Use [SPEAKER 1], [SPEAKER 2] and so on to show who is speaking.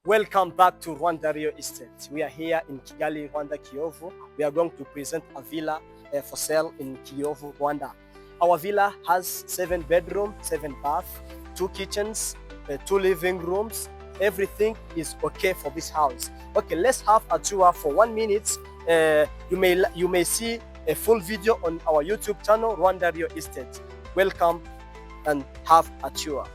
[SPEAKER 1] Welcome back to Rwanda Estate. We are here in Kigali Rwanda Kiyovu. We are going to present a villa for sale in Kiyovu, Rwanda. Our villa has 7 bedrooms, 7 baths, 2 kitchens, 2 living rooms. Everything is okay for this house. Okay, let's have a tour for 1 minute. You may see a full video on our YouTube channel, Rwanda Estate. Welcome and have a tour.